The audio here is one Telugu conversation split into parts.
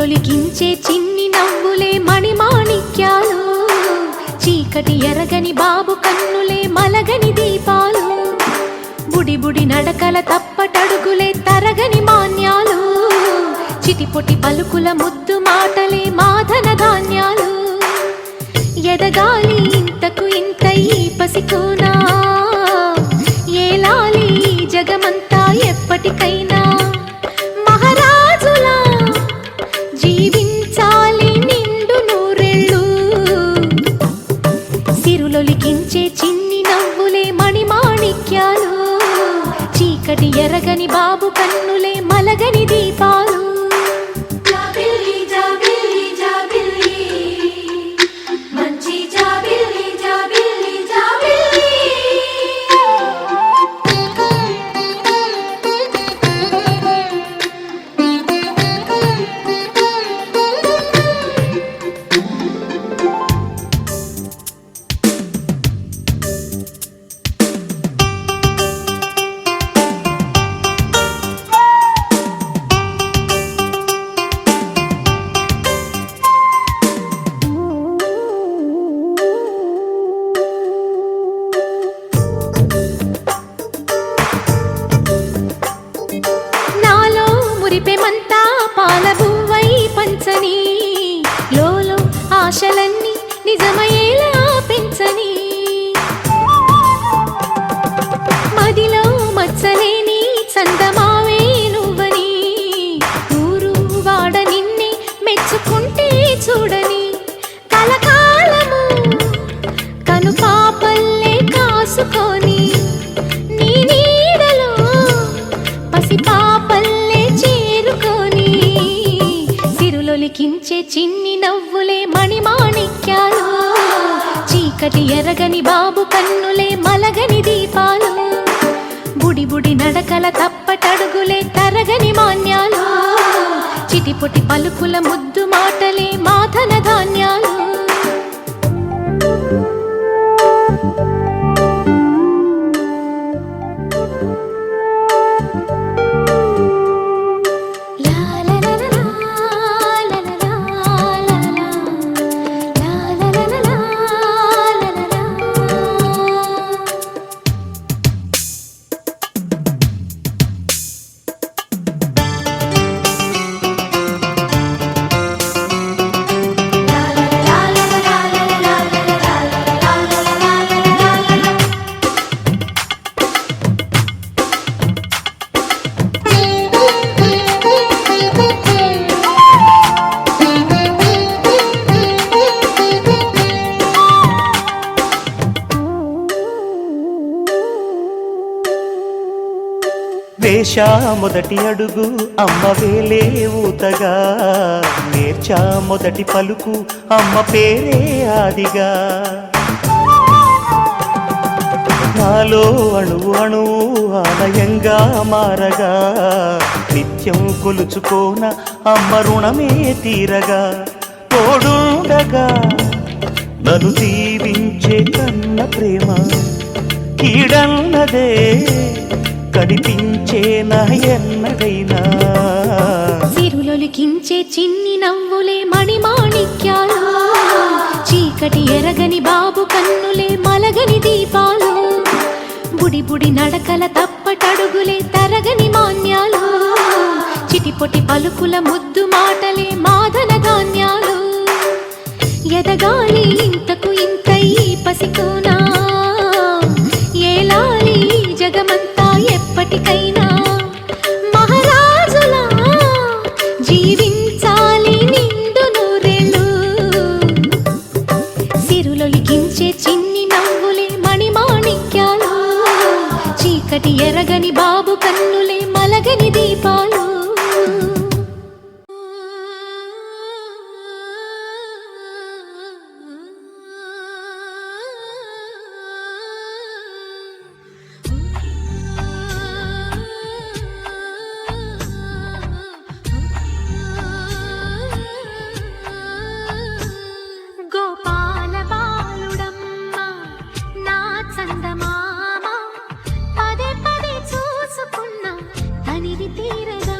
సిరులొలికించే చిన్ని నవ్వులే మణిమాణిక్యాలు, చీకటి ఎరగని బాబు కన్నులే మలగని దీపాలు, బుడి బుడి నడకల తప్పటడుగులే తరగని మాన్యాలు, చిటిపొటి పలుకుల ముద్దు మాటలే మాధన ధాన్యాలు. ఎదగాలి ఇంతకు ఇంత ఈ పసికోనా, ఏలాలి జగమంతా ఎప్పటికైనా, మహారాజులా జీవించాలి నిండు నూరెళ్ళు. సిరులొలికించే చిన్ని నవ్వులే మణిమాణిక్యాలు, చీకటి ఎరగని బాబు కన్నులే మలగని దీపాలు. మురిపెమంతా పాలబువ్వై పంచని, లోలో ఆశలన్నీ నిజమయ్యేలా పెంచని, మదిలో మచ్చలేని చందమావే నువ్వని, ఊరు వాడ నిన్నే మెచ్చుకుంటే చూడని, కలకాలము కను పాపల్లే కాసుకొని, నీ నీడలో పసి పాపల్లే చేరుకొని, సిరులొలికించే చిన్ని నవ్వులే మణిమాణిక్యాలు, చీకటి ఎరగని బాబు కన్నులే మలగని దీపాలు, బుడి బుడి నడకల తప్పటడుగులే తరగని మాన్యాలు, చిటిపొటి పలుకుల ముద్దు మాటలే మాధన ధాన్యాలు. వేశా మొదటి అడుగు అమ్మ వేలే ఊతగా, నేర్చా మొదటి పలుకు అమ్మ పేరే ఆదిగా, నాలో అణువు అణువు ఆలయంగా మారగా, నిత్యం కొలుచుకోన అమ్మ రుణమే తీరగా, తోడుండగా నన్ను దీవించే కన్న ప్రేమ కీడన్నదే కనిపించే నా ఎన్నడైనా. సిరులొలికించే చిన్ని నవ్వులే మణిమాణిక్యాలు, చీకటి ఎరగని బాబు కన్నులే మలగని దీపాలు, బుడి బుడి నడకల తప్పటడుగులే తరగని మాన్యాలు, చిటిపొటి పలుకుల ముద్దు మాటలే మాధన ధాన్యాలు. ఎదగాలి ఇంతకు ఇంత ఈ పసికోనా, ఏలాలి జగమంతా ఎప్పటికైనా, మహారాజులా జీవించాలి నిండు నూరెళ్ళు. సిరులొలికించే చిన్ని నవ్వులే మణిమాణిక్యాలు, చీకటి ఎరగని బాబు కన్నులే మలగని దీపాలు. చందమామ పదే పదే చూసుకున్నా తనివి తీరగా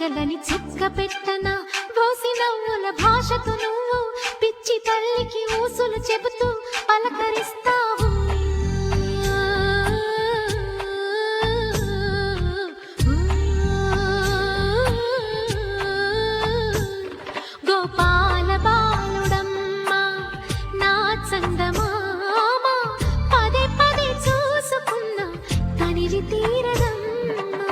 చెరగలని చుక్క పెట్టనా బోసి నవ్వుల భాషతో నువ్వు పిచ్చి తల్లికి ఊసులు చెబుతూ పలకరిస్తావు గోపాల బాలుడమ్మ నా చందమామ పదే పదే చూసుకున్నా తనివి తీరదమ్మా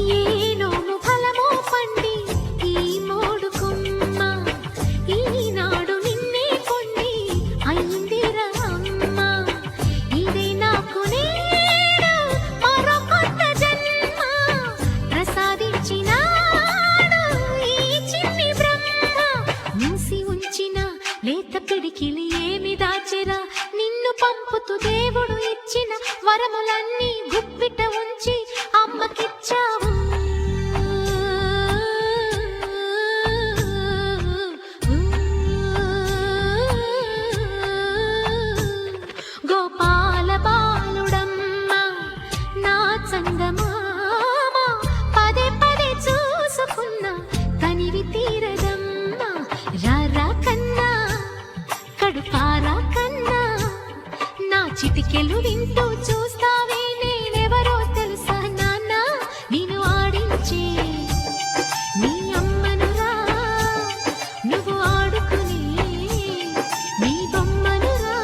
ఏనోము ఫలమో పండి ఈ మోడు కొమ్మ ఈనాడు నిన్నే కొండి అయిందిరా అమ్మ ఇదే నాకు నేడు మరో కొత్త జన్మ ప్రసాదించినాడు ఈ చిన్ని బ్రహ్మ మూసి ఉంచిన లేత పిడికిలి ఏమి దాచెరా నిన్ను పంపుతూ దేవుడు ఇచ్చిన వరములన్నీ గుప్పిట ఉంచి అమ్మకిచ్చావు గోపాల బాలుడమ్మ నా చందమామ పదే పదే చూసుకున్నా తనివి తీరదమ్మా రారా కన్నా కడుపారా కన్నా నా చిటికెలు వింటూ చూస్తావే నేనెవరో తెలుసా నాన్న నేను ఆడించే నీ అమ్మనురా నువ్వు ఆడుకునే నీ బొమ్మనురా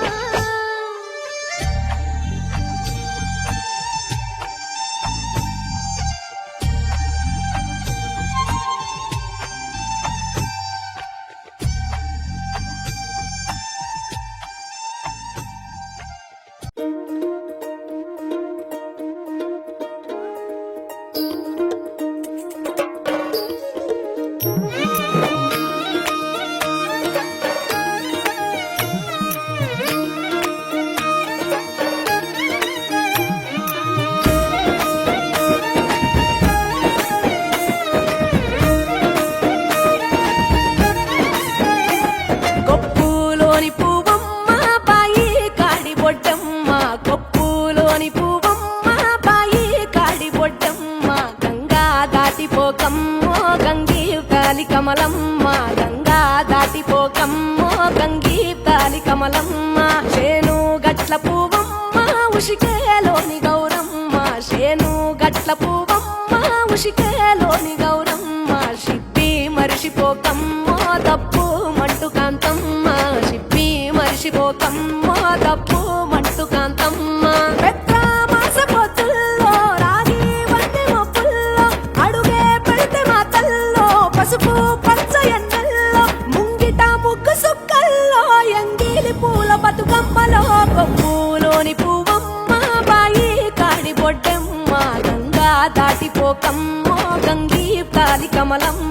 కొప్పులోని పువ్వమ్మ బాయి కాడి బొడ్డమ్మ కొప్పులోని పువ్వమ్మ బాయి కాడి బొడ్డమ్మ గంగా దాటిపోకమ్మో గంగీ కాలి కమలమ్మ గంగా దాటిపోకమ్మో గంగీ కాలి కమలమ్మ శేను గట్ల పువ్వమ్మ ఉషికేలోని గౌరమ్మ శేను గట్ల పువ్వమ్మ ఉషికేలోని గౌరమ్మ షిప్పి మరిషిపోకమ్మో తప్పు మంటు కాంతమ్మ షిప్పి మరిషిపోకమ్మో తప్పు మంటు కాంతమ్మ పెద్ద మాస పొత్తుల్లో రాగి వంటి మొప్పుల్లో అడుగే పెడితే మా తల్లో పసుపు పచ్చ ఎన్నెల్లో ముంగిట ముగ్గు సుక్కల్లో ఎంగిలి పూల బతుకమ్మలో కొప్పులోని పువ్వమ్మ బాయి కాడి బొడ్డమ్మ గంగా దాటిపోకమ్మో గంగీ కాలి కమలమ్మ